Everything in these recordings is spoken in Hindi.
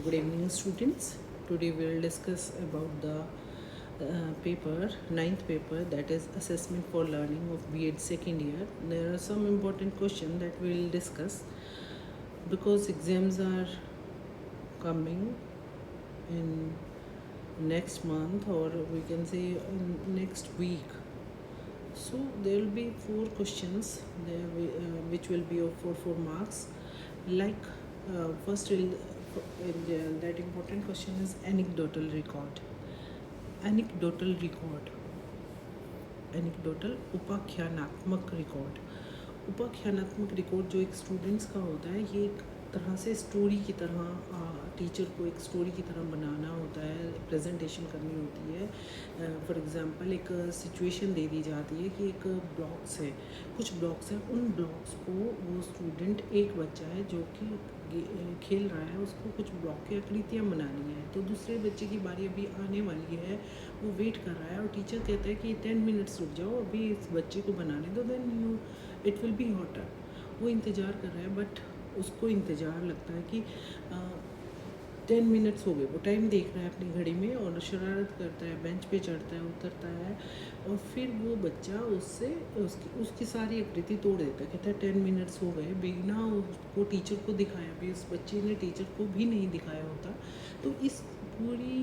Good evening, students. Today we will discuss about the paper, ninth paper, that is Assessment for Learning of B.Ed second year. There are some important questions that we will discuss because exams are coming in next month, or we can say in next week. So there will be 4 questions there, which will be of 4 marks. Like first, that important question is anecdotal record. Anecdotal record, anecdotal उपाख्यानात्मक रिकॉर्ड. उपाख्यानात्मक रिकॉर्ड जो एक स्टूडेंट्स का होता है, ये एक तरह से स्टोरी की तरह टीचर को एक स्टोरी की तरह बनाना होता है, प्रेजेंटेशन करनी होती है. फॉर एग्जांपल एक सिचुएशन दे दी जाती है कि एक ब्लॉक्स है, कुछ ब्लॉक्स हैं, उन ब्लॉक्स को वो स्टूडेंट, एक बच्चा है जो कि खेल रहा है, उसको कुछ ब्लॉक की आकृतियाँ बनानी है, तो दूसरे बच्चे की बारी अभी आने वाली है, वो वेट कर रहा है और टीचर कहता है कि 10 मिनट्स रुक जाओ, अभी इस बच्चे को बनाने दो, then you it will be hotter. वो इंतज़ार कर रहा है, बट उसको इंतज़ार लगता है कि 10 मिनट्स हो गए. वो टाइम देख रहा है अपनी घड़ी में और शरारत करता है, बेंच पे चढ़ता है, उतरता है, और फिर वो बच्चा उससे उसकी सारी आकृति तोड़ देता है. कहता है 10 मिनट्स हो गए, बिना उसको टीचर को दिखाया भी, उस बच्चे ने टीचर को भी नहीं दिखाया होता. तो इस पूरी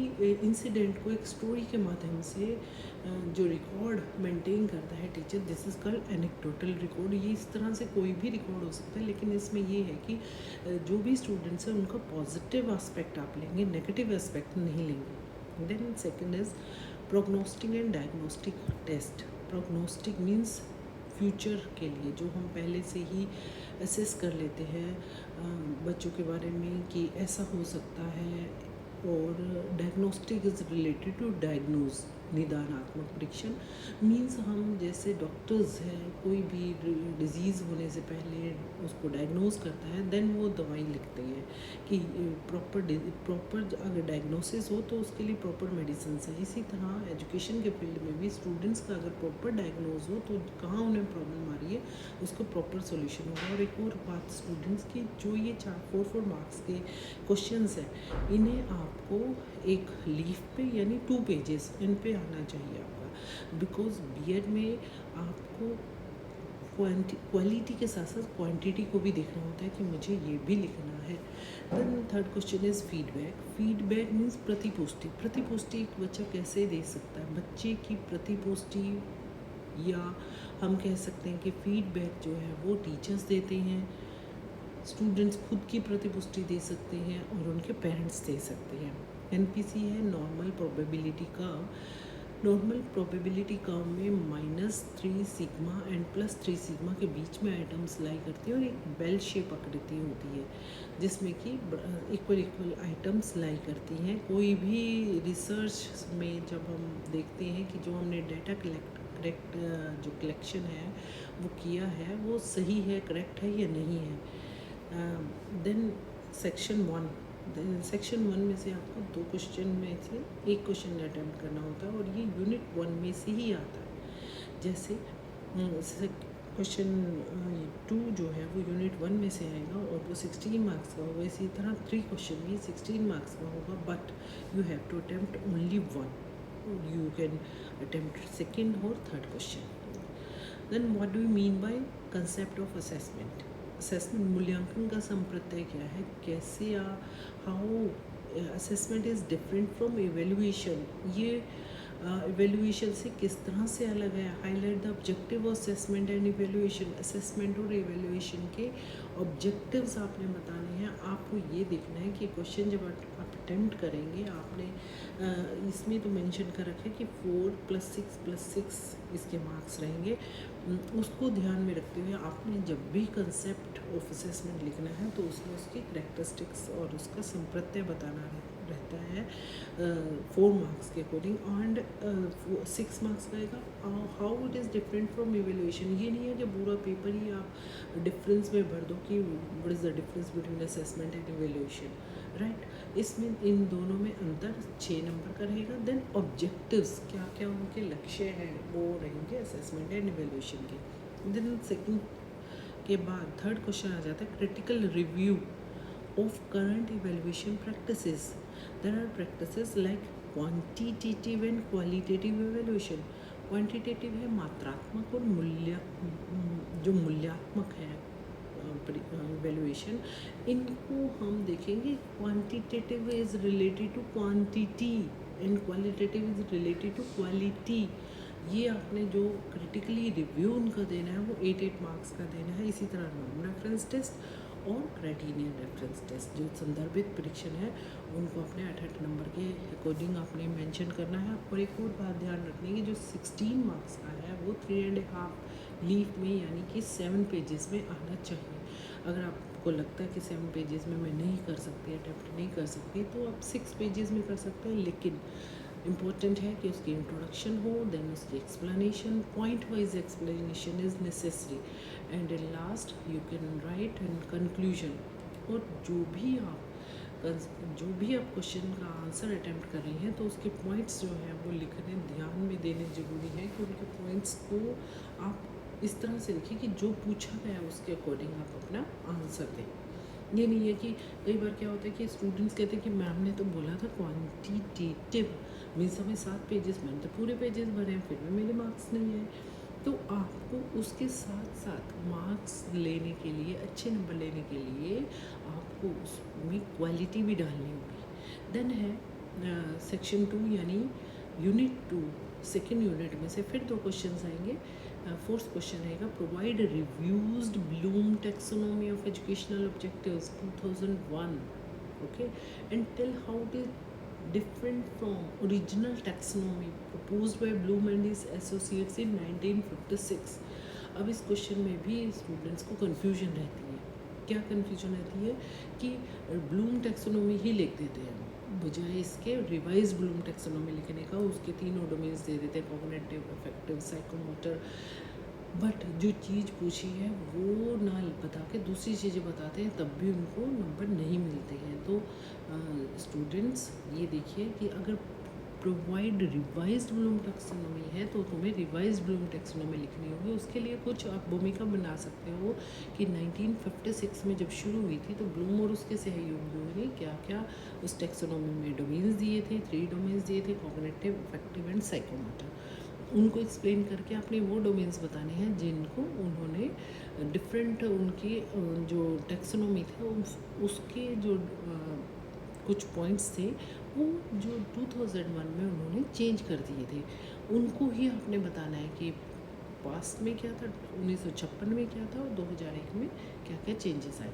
इंसिडेंट को एक स्टोरी के माध्यम से जो रिकॉर्ड मेंटेन करता है teacher, this is called anecdotal record. ये इस तरह से कोई भी रिकॉर्ड हो सकता है, लेकिन इसमें ये है कि जो भी स्टूडेंट्स हैं उनका पॉजिटिव एस्पेक्ट आप लेंगे, नेगेटिव एस्पेक्ट नहीं लेंगे. Then second is prognostic and diagnostic test. Prognostic means future के लिए, जो हम पहले से ही असेस कर लेते हैं बच्चों के बारे में कि ऐसा हो सकता है. और diagnostic is related to diagnose, निदानात्मक परीक्षण. मीन्स हम जैसे डॉक्टर्स हैं, कोई भी डिजीज़ होने से पहले उसको डायग्नोज करता है, देन वो दवाई लिखते हैं कि प्रॉपर अगर डायग्नोसिस हो तो उसके लिए प्रॉपर मेडिसिन है. इसी तरह एजुकेशन के फील्ड में भी स्टूडेंट्स का अगर प्रॉपर डायग्नोज हो तो कहाँ उन्हें प्रॉब्लम आ रही है उसको प्रॉपर सोल्यूशन होगा. और एक और बात स्टूडेंट्स की, जो ये 4 मार्क्स के क्वेश्चंस हैं, इन्हें आपको एक लीफ पे यानी 2 पेजेस इन पे आना चाहिए आपका, बिकॉज बीएड में आपको क्वालिटी के साथ साथ क्वांटिटी को भी देखना होता है कि मुझे ये भी लिखना है. Then third question is feedback. Feedback means प्रतिपुष्टि. प्रतिपुष्टि एक बच्चा कैसे दे सकता है? बच्चे की प्रतिपुष्टि, या हम कह सकते हैं कि फीडबैक जो है वो टीचर्स देते हैं, स्टूडेंट्स खुद की प्रतिपुष्टि दे सकते हैं और उनके पेरेंट्स दे सकते हैं. एनपीसी है normal probability curve. Normal probability curve में -3 सिग्मा एंड +3 सिग्मा के बीच में आइटम्स लाई करती है और एक बेल शेप आकृति होती है जिसमें कि इक्वल आइटम्स लाई करती हैं. कोई भी रिसर्च में जब हम देखते हैं कि जो हमने डाटा करेक्ट जो कलेक्शन है वो किया है, वो सही है, करेक्ट है या नहीं है. देन सेक्शन 1 में से आपको 2 क्वेश्चन में से एक क्वेश्चन अटैम्प्ट करना होता है और ये यूनिट 1 में से ही आता है. जैसे क्वेश्चन 2 जो है वो यूनिट 1 में से आएगा और वो 16 मार्क्स का होगा. इसी तरह 3 क्वेश्चन भी 16 मार्क्स का होगा, but you have to attempt only 1. You can attempt second और third question. Then what do you mean by concept of assessment. Assessment, मूल्यांकन का संप्रत्यय क्या है, कैसे how assessment is different from evaluation. ये एवेल्यूएशन से किस तरह से अलग है. Highlight the objective of assessment and evaluation. Assessment और एवेल्यूएशन के ऑब्जेक्टिव्स आपने बताने हैं. आपको ये देखना है कि क्वेश्चन जब आप अटेम्प्ट करेंगे, आपने इसमें तो मेंशन कर रखा है कि 4 + 6 इसके मार्क्स रहेंगे. उसको ध्यान में रखते हुए आपने जब भी कंसेप्ट ऑफ असेसमेंट लिखना है तो उसमें उसकी करैक्टरिस्टिक्स और उसका संप्रत्यय बताना रहता है 4 मार्क्स के अकॉर्डिंग. एंड 6 मार्क्स का आएगा how it is different from evaluation. ये नहीं है कि पूरा पेपर ही आप डिफरेंस में भर दो कि what is the difference between assessment and evaluation, right. इसमें इन दोनों में अंतर 6 नंबर का रहेगा. देन ऑब्जेक्टिव्स, क्या क्या उनके लक्ष्य हैं वो रहेंगे असेसमेंट एंड एवेल्यूएशन के. देन सेकंड के बाद थर्ड क्वेश्चन आ जाता है critical review of current evaluation practices. There are practices like quantitative and qualitative evaluation. Quantitative है मात्रात्मक, और जो मूल्यात्मक है इवेल्युएशन, इनको हम देखेंगे. Quantitative is related to quantity and qualitative is related to quality. ये आपने जो क्रिटिकली रिव्यू उनका देना है वो 8 मार्क्स का देना है. इसी तरह नॉन रेफरेंस टेस्ट और क्राइटेरियन रेफरेंस टेस्ट जो संदर्भित परीक्षण है उनको अपने 8 नंबर के अकॉर्डिंग आपने मेंशन करना है. और एक और बात ध्यान रखनी है, जो 16 मार्क्स का है वो 3.5 लीफ में यानी कि 7 पेजेस में आना चाहिए. अगर आपको लगता है कि 7 पेजेस में मैं नहीं कर सकती, अटैम्प्ट नहीं कर सकती, तो आप 6 पेजेस में कर सकते हैं. लेकिन इम्पोर्टेंट है कि उसकी इंट्रोडक्शन हो, देन उसकी explanation, point wise explanation is necessary, and in last you can write and conclusion. और जो भी आप क्वेश्चन का आंसर अटैम्प्ट कर रही हैं तो उसके पॉइंट्स जो हैं वो लिखने, ध्यान में देने ज़रूरी है कि उनके पॉइंट्स को आप इस तरह से लिखिए कि जो पूछा गया है उसके अकॉर्डिंग आप अपना आंसर दें. ये नहीं है कि कई बार क्या होता है कि स्टूडेंट्स कहते हैं कि मैम ने तो बोला था क्वांटिटेटिव, मीन्स हमें 7 पेजेस, मैंने तो पूरे पेजेस भरे हैं, फिर भी मेरे मार्क्स नहीं है. तो आपको उसके साथ साथ मार्क्स लेने के लिए, अच्छे नंबर लेने के लिए आपको उसमें क्वालिटी भी डालनी होगी. देन है सेक्शन 2 यानी यूनिट 2, सेकेंड यूनिट में से फिर 2 क्वेश्चन आएंगे. फोर्थ क्वेश्चन आएगा, provide reviewed Bloom taxonomy of educational objectives 2001, okay, and tell how it is different from original taxonomy proposed by Bloom and his associates in 1956. अब इस क्वेश्चन में भी स्टूडेंट्स को कन्फ्यूजन रहती है. क्या कन्फ्यूजन रहती है कि ब्लूम टैक्सोनॉमी ही लिख देते हैं बजाय इसके रिवाइज ब्लूम टैक्सोनॉमी लिखने का. उसके 3 डोमेन्स दे देते हैं, कॉग्निटिव, अफेक्टिव, साइकोमोटर. बट जो चीज़ पूछी है वो ना बता के दूसरी चीज़ें बताते हैं, तब भी उनको नंबर नहीं मिलते हैं. तो स्टूडेंट्स ये देखिए कि अगर प्रोवाइड रिवाइज्ड ब्लूम टैक्सोनॉमी है तो तुम्हें रिवाइज्ड ब्लूम टैक्सोनॉमी लिखनी होगी. उसके लिए कुछ आप भूमिका बना सकते हो कि 1956 में जब शुरू हुई थी तो ब्लूम और उसके सहयोगियों ने क्या क्या उस टैक्सोनॉमी में डोमेन्स दिए थे. 3 डोमेन्स दिए थे, कॉग्निटिव, अफेक्टिव एंड साइकोमोटर. उनको एक्सप्लेन करके आपने वो डोमेन्स बताने हैं जिनको उन्होंने डिफरेंट उनकी जो टैक्सोनॉमी थे उसके जो कुछ पॉइंट्स थे वो जो 2001 में उन्होंने चेंज कर दिए थे. उनको ही आपने बताना है कि पास्ट में क्या था, 1956 में क्या था और 2001 में क्या क्या चेंजेस आए.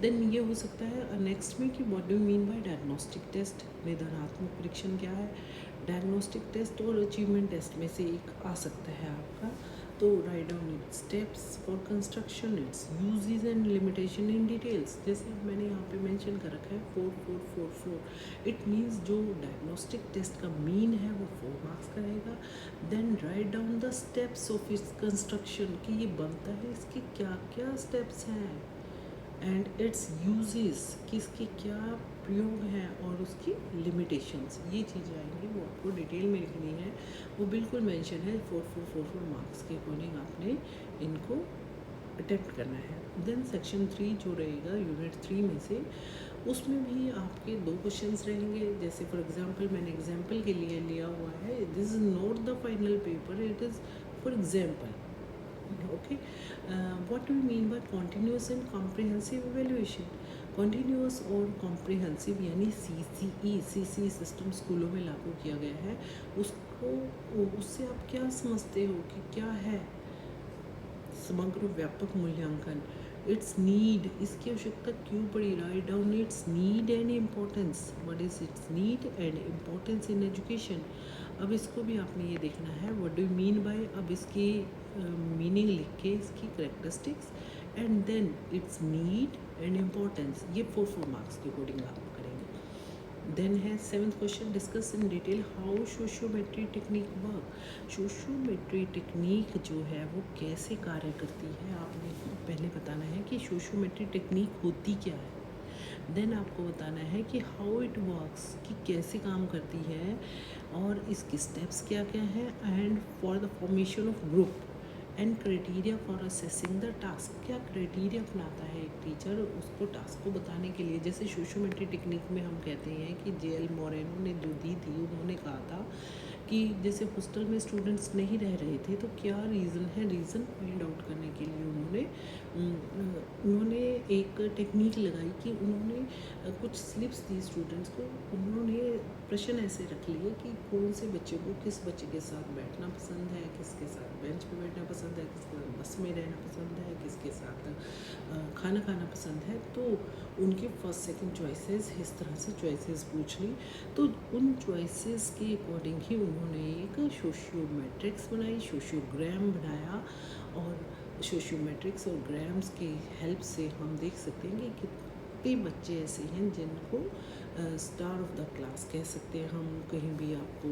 देन ये हो सकता है नेक्स्ट में कि what do you mean by diagnostic test. निदानात्मक परीक्षण क्या है. डायग्नोस्टिक टेस्ट और अचीवमेंट टेस्ट में से एक आ सकता है आपका. तो write down its steps for construction, its uses and limitation in details. जैसे मैंने यहाँ पे मेंशन कर रखा है 4444. इट मीन्स जो डायग्नोस्टिक टेस्ट का मीन है वो 4 मार्क्स का रहेगा. Then write down the steps of its construction, कि ये बनता है, इसके क्या क्या स्टेप्स हैं, एंड इट्स यूजेस, कि इसके क्या प्रयोग हैं, और उसकी लिमिटेशंस. ये चीज़ें आएंगी वो आपको डिटेल में लिखनी है. वो बिल्कुल मेंशन है. 4444 मार्क्स के अकॉर्डिंग आपने इनको अटेम्प्ट करना है. देन सेक्शन 3 जो रहेगा यूनिट 3 में से, उसमें भी आपके 2 क्वेश्चंस रहेंगे. जैसे फॉर एग्जांपल मैंने एग्जांपल के लिए लिया हुआ है, this is not the final paper, it is for example. Okay, what do you mean bye continuous and comprehensive evaluation. Continuous और कॉम्प्रिहेंसिव यानी सीसी सिस्टम स्कूलों में लागू किया गया है. उससे आप क्या समझते हो कि क्या है समग्र व्यापक मूल्यांकन. इट्स नीड, इसकी आवश्यकता क्यों पड़ी. Write down its need and importance. What is its need and importance in education. अब इसको भी आपने ये देखना है what do you mean by. अब इसकी मीनिंग लिख के इसकी characteristics and then its need and importance, ये 4 मार्क्स के अकॉर्डिंग आप करेंगे. देन है 7th question, discuss in detail how sociometry technique work. Sociometry technique जो है वो कैसे कार्य करती है, आपने पहले बताना है कि सोशियोमेट्री टेक्निक होती क्या है. देन आपको बताना है कि हाउ इट वर्क्स, कि कैसे काम करती है और इसकी स्टेप्स क्या क्या हैं, and for the formation of group and criteria for assessing the task. क्या क्राइटेरिया अपनाता है एक टीचर उसको टास्क को बताने के लिए? जैसे सोशियोमेट्री टेक्निक में हम कहते हैं कि जे.एल. मोरेनो ने जो दी थी, उन्होंने कहा था कि जैसे हॉस्टल में स्टूडेंट्स नहीं रह रहे थे तो क्या रीज़न है, रीज़न फाइंड आउट करने के लिए उन्होंने एक टेक्निक लगाई कि उन्होंने कुछ स्लिप्स दी स्टूडेंट्स को। उन्होंने प्रश्न ऐसे रख लिए कि कौन से बच्चे को किस बच्चे के साथ बैठना पसंद है, किसके साथ बेंच पे बैठना पसंद है, किसके साथ बस में रहना पसंद है, किसके साथ खाना खाना पसंद है। तो उनके फर्स्ट सेकंड चॉइसेस इस तरह से चॉइसेस पूछ ली। तो उन चॉइसेस के अकॉर्डिंग ही उन्होंने एक सोशियोमेट्रिक्स बनाई, सोशियोग्राम बनाया। और सोशियोमेट्रिक्स और ग्राम्स की हेल्प से हम देख सकते हैं कि कितने बच्चे ऐसे हैं जिनको स्टार ऑफ द क्लास कह सकते हैं हम। कहीं भी आपको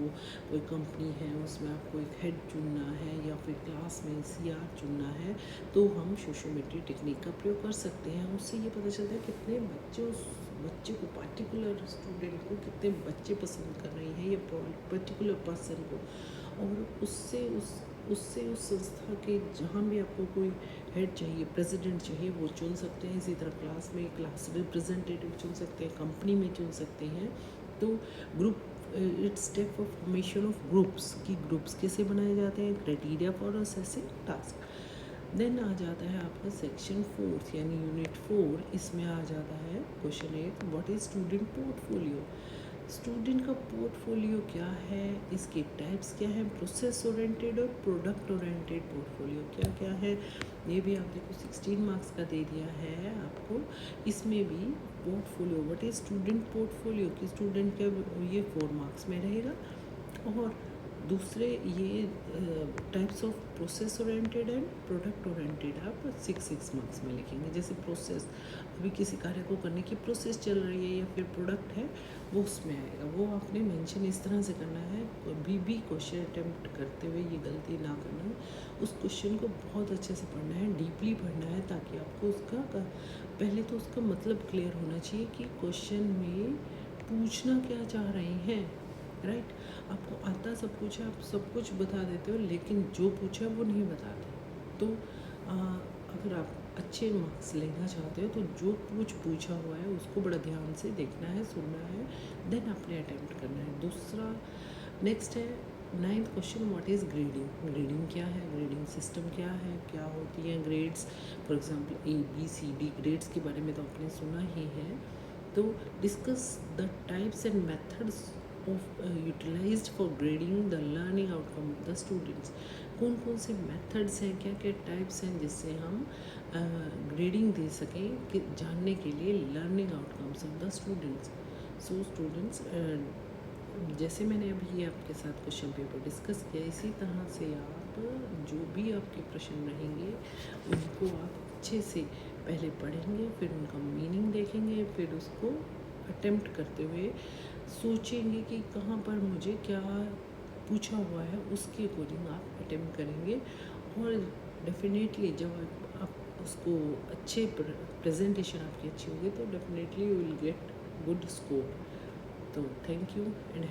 कोई कंपनी है, उसमें आपको एक हेड चुनना है या फिर क्लास में सीआर चुनना है, तो हम सोशियोमेट्री टेक्निक का प्रयोग कर सकते हैं। उससे ये पता चलता है कितने बच्चे उस बच्चे को, पार्टिकुलर स्टूडेंट को कितने बच्चे पसंद कर रहे हैं या पर्टिकुलर पर्सन को। और उससे उस संस्था के जहाँ भी आपको कोई हेड चाहिए, प्रेसिडेंट चाहिए, वो चुन सकते हैं। इसी तरह क्लास में क्लास रिप्रेजेंटेटिव चुन सकते हैं, कंपनी में चुन सकते हैं। तो group its step for formation of groups, कि ग्रुप्स कैसे बनाए जाते हैं, criteria for assessing task. Then आ जाता है आपका सेक्शन 4 यानी यूनिट 4। इसमें आ जाता है question 8, what is student portfolio. Student का पोर्टफोलियो क्या है, इसके टाइप्स क्या हैं, प्रोसेस ओरिएंटेड और प्रोडक्ट ओरिएंटेड पोर्टफोलियो क्या क्या है। ये भी आप देखो 16 मार्क्स का दे दिया है आपको। इसमें भी portfolio, what is student portfolio, कि स्टूडेंट का ये 4 मार्क्स में रहेगा। और दूसरे ये types of process oriented and product oriented आप 6 मार्क्स में लिखेंगे। जैसे प्रोसेस, अभी किसी कार्य को करने की प्रोसेस चल रही है या फिर प्रोडक्ट है, वो उसमें आएगा। वो आपने मेंशन इस तरह से करना है। कभी भी क्वेश्चन अटेम्प्ट करते हुए ये गलती ना करना है। उस क्वेश्चन को बहुत अच्छे से पढ़ना है, डीपली पढ़ना है, ताकि आपको उसका पहले तो उसका मतलब क्लियर होना चाहिए कि क्वेश्चन में पूछना क्या चाह रहे हैं। राइट, आपको आता सब कुछ है, आप सब कुछ बता देते हो, लेकिन जो पूछा वो नहीं बताते। तो अगर आप अच्छे मार्क्स लेना चाहते हो तो जो कुछ पूछा हुआ है उसको बड़ा ध्यान से देखना है, सुनना है, देन आपने अटेम्प्ट करना है। दूसरा नेक्स्ट है 9th question, what is grading. Grading क्या है, ग्रेडिंग सिस्टम क्या है, क्या होती हैं grades. For example ABCD grades के बारे में तो आपने सुना ही है। तो discuss the types and methods of utilized for grading the learning outcome of the students. कौन कौन से मेथड्स हैं, क्या क्या टाइप्स हैं जिससे हम ग्रेडिंग दे सकें, कि जानने के लिए learning outcomes of the students. So students, जैसे मैंने अभी आपके साथ क्वेश्चन पेपर डिस्कस किया, इसी तरह से आप जो भी आपके प्रश्न रहेंगे उनको आप अच्छे से पहले पढ़ेंगे, फिर उनका मीनिंग देखेंगे, फिर उसको अटेम्प्ट करते हुए सोचेंगे कि कहाँ पर मुझे क्या पूछा हुआ है, उसके अकॉर्डिंग आप अटेम्प्ट करेंगे। और डेफिनेटली जब आप उसको अच्छे प्रेजेंटेशन आपकी अच्छी होगी तो definitely you will get good score. तो थैंक यू एंड